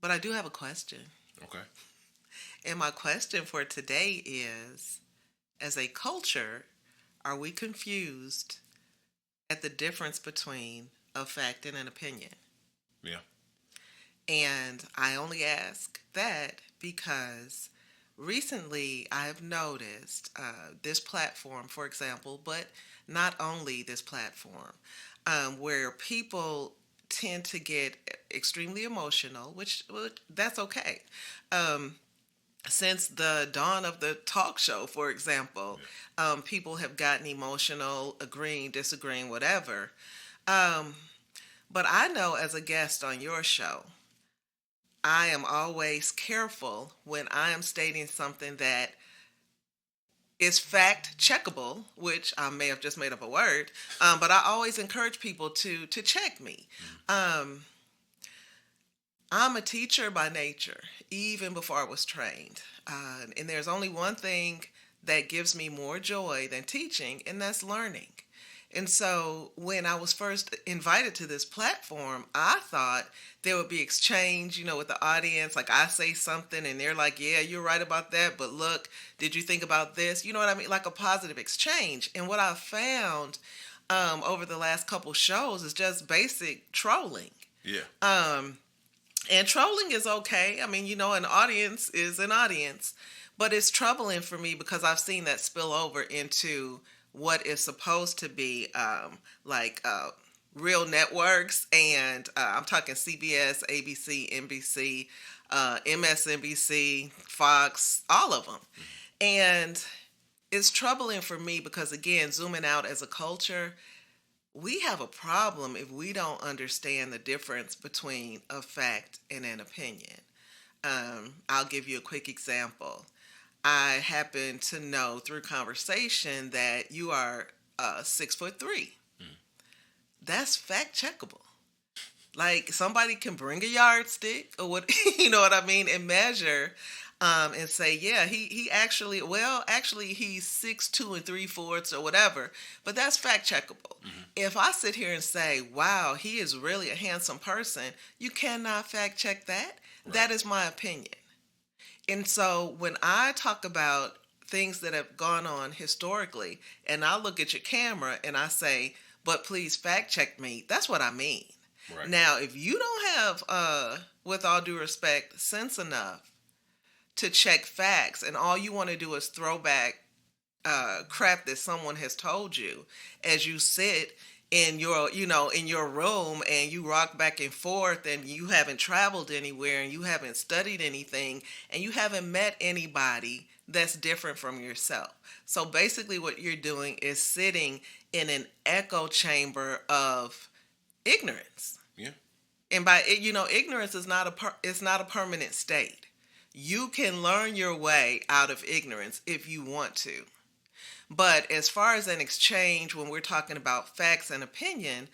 But I do have a question. Okay. And my question for today is, as a culture, are we confused at the difference between a fact and an opinion? Yeah. And I only ask that because recently I've noticed this platform, for example, but not only this platform, where people tend to get extremely emotional, which well, that's okay. Um, since the dawn of the talk show, for example, Yeah. people have gotten emotional, agreeing, disagreeing, whatever. Um, but I know as a guest on your show, I am always careful when I am stating something that is fact checkable, which I may have just made up a word, but I always encourage people to check me. Um, I'm a teacher by nature, even before I was trained. And there's only one thing that gives me more joy than teaching, and that's learning. And so when I was first invited to this platform, I thought there would be exchange, with the audience. Like I say something and they're like, yeah, you're right about that. But look, did you think about this? You know what I mean? Like a positive exchange. And what I found over the last couple shows is just basic trolling. Yeah. Um, and trolling is okay. I mean, an audience is an audience, but it's troubling for me because I've seen that spill over into what is supposed to be real networks. And I'm talking CBS, ABC, NBC, MSNBC, Fox, all of them. And it's troubling for me because, again, zooming out as a culture, we have a problem if we don't understand the difference between a fact and an opinion. I'll give you a quick example. I happen to know through conversation that you are 6'3". That's fact checkable. Like somebody can bring a yardstick or what, you know what I mean, and measure and say, yeah, he actually, well, actually he's 6'2 3/4" or whatever, but that's fact checkable. If I sit here and say, wow, he is really a handsome person, you cannot fact check that. Right. That is my opinion. And so when I talk about things that have gone on historically, and I look at your camera and I say, but please fact check me, that's what I mean. Right. Now, if you don't have, with all due respect, sense enough to check facts, and all you want to do is throw back crap that someone has told you as you sit in your room and you rock back and forth and you haven't traveled anywhere and you haven't studied anything and you haven't met anybody that's different from yourself. So basically what you're doing is sitting in an echo chamber of ignorance. Yeah. And by ignorance is not a permanent state. You can learn your way out of ignorance if you want to. But as far as an exchange, when we're talking about facts and opinion,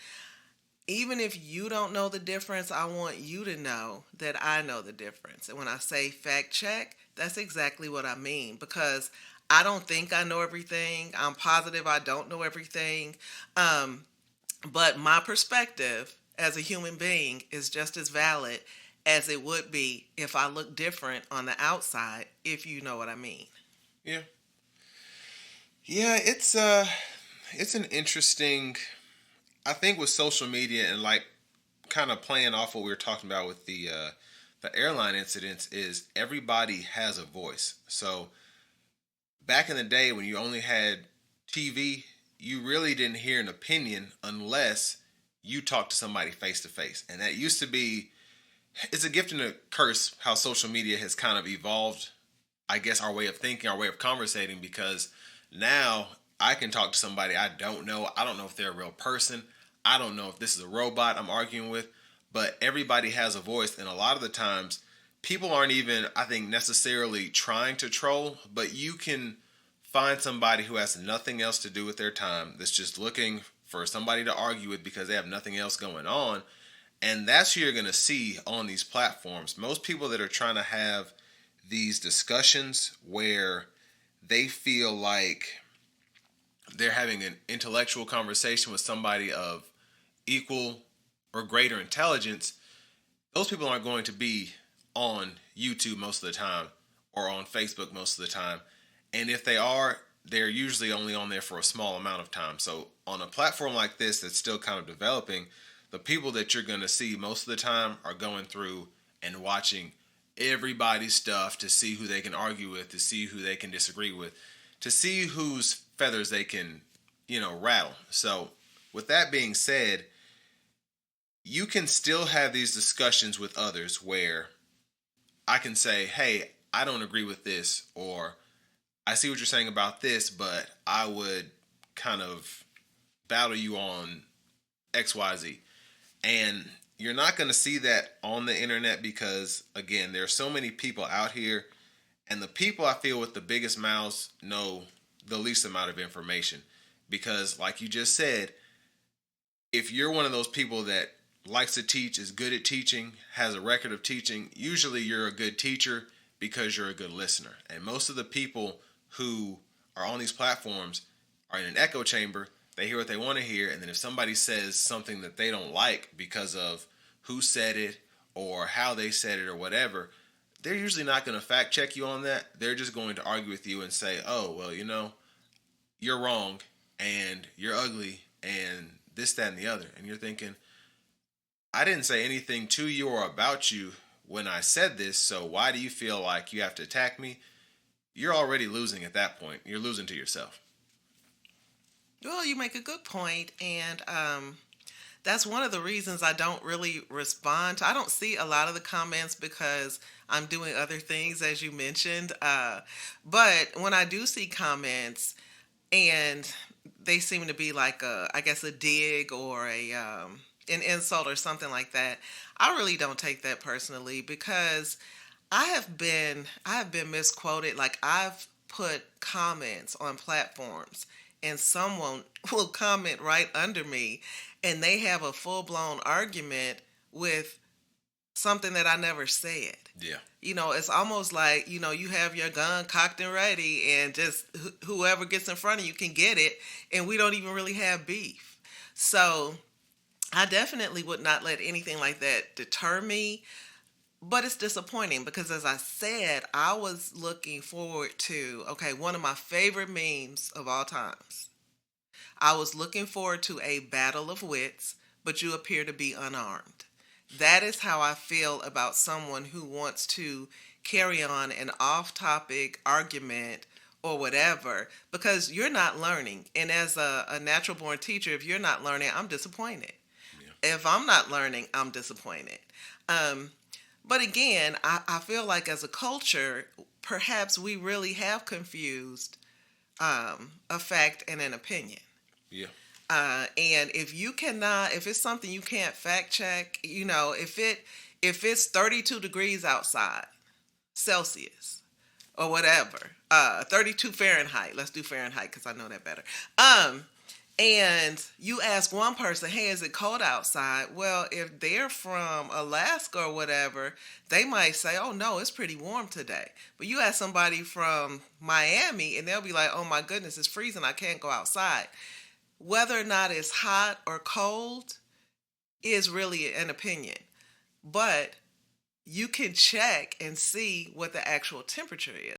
even if you don't know the difference, I want you to know that I know the difference. And when I say fact check, that's exactly what I mean, because I don't think I know everything. I'm positive I don't know everything. But my perspective as a human being is just as valid as it would be if I look different on the outside, if you know what I mean. Yeah. Yeah, it's an interesting, I think, with social media and like kind of playing off what we were talking about with the airline incidents, is everybody has a voice. So back in the day when you only had TV, you really didn't hear an opinion unless you talked to somebody face to face. And that used to be, it's a gift and a curse how social media has kind of evolved, I guess, our way of thinking, our way of conversating, because now I can talk to somebody I don't know. I don't know if they're a real person. I don't know if this is a robot I'm arguing with, but everybody has a voice. And a lot of the times people aren't even, I think, necessarily trying to troll, but you can find somebody who has nothing else to do with their time, that's just looking for somebody to argue with because they have nothing else going on. And that's who you're going to see on these platforms. Most people that are trying to have these discussions where they feel like they're having an intellectual conversation with somebody of equal or greater intelligence, those people aren't going to be on YouTube most of the time or on Facebook most of the time. And if they are, they're usually only on there for a small amount of time. So on a platform like this that's still kind of developing, the people that you're going to see most of the time are going through and watching everybody's stuff to see who they can argue with, to see who they can disagree with, to see whose feathers they can, rattle. So with that being said, you can still have these discussions with others where I can say, hey, I don't agree with this, or I see what you're saying about this, but I would kind of battle you on XYZ. And you're not going to see that on the internet because, again, there are so many people out here, and the people I feel with the biggest mouths know the least amount of information. Because, like you just said, if you're one of those people that likes to teach, is good at teaching, has a record of teaching, usually you're a good teacher because you're a good listener. And most of the people who are on these platforms are in an echo chamber. They hear what they want to hear, and then if somebody says something that they don't like because of who said it or how they said it or whatever, they're usually not going to fact check you on that. They're just going to argue with you and say, oh, well, you're wrong and you're ugly and this, that, and the other. And you're thinking, I didn't say anything to you or about you when I said this, so why do you feel like you have to attack me? You're already losing at that point. You're losing to yourself. Well, you make a good point, and that's one of the reasons I don't really respond I don't see a lot of the comments because I'm doing other things, as you mentioned. But when I do see comments, and they seem to be like I guess a dig or an insult or something like that, I really don't take that personally because I have been misquoted. Like, I've put comments on platforms and someone will comment right under me and they have a full-blown argument with something that I never said. Yeah. It's almost like, you have your gun cocked and ready and just whoever gets in front of you can get it, and we don't even really have beef. So I definitely would not let anything like that deter me. But it's disappointing because, as I said, I was looking forward to, okay, one of my favorite memes of all times. I was looking forward to a battle of wits, but you appear to be unarmed. That is how I feel about someone who wants to carry on an off topic argument or whatever, because you're not learning. And as a natural born teacher, if you're not learning, I'm disappointed. Yeah. If I'm not learning, I'm disappointed. But again, I feel like as a culture, perhaps we really have confused a fact and an opinion. Yeah. And if it's something you can't fact check, if it's 32 degrees outside, Celsius, or whatever, 32 Fahrenheit. Let's do Fahrenheit because I know that better. And you ask one person, hey, is it cold outside? Well, if they're from Alaska or whatever, they might say, oh, no, it's pretty warm today. But you ask somebody from Miami, and they'll be like, oh, my goodness, it's freezing. I can't go outside. Whether or not it's hot or cold is really an opinion. But you can check and see what the actual temperature is.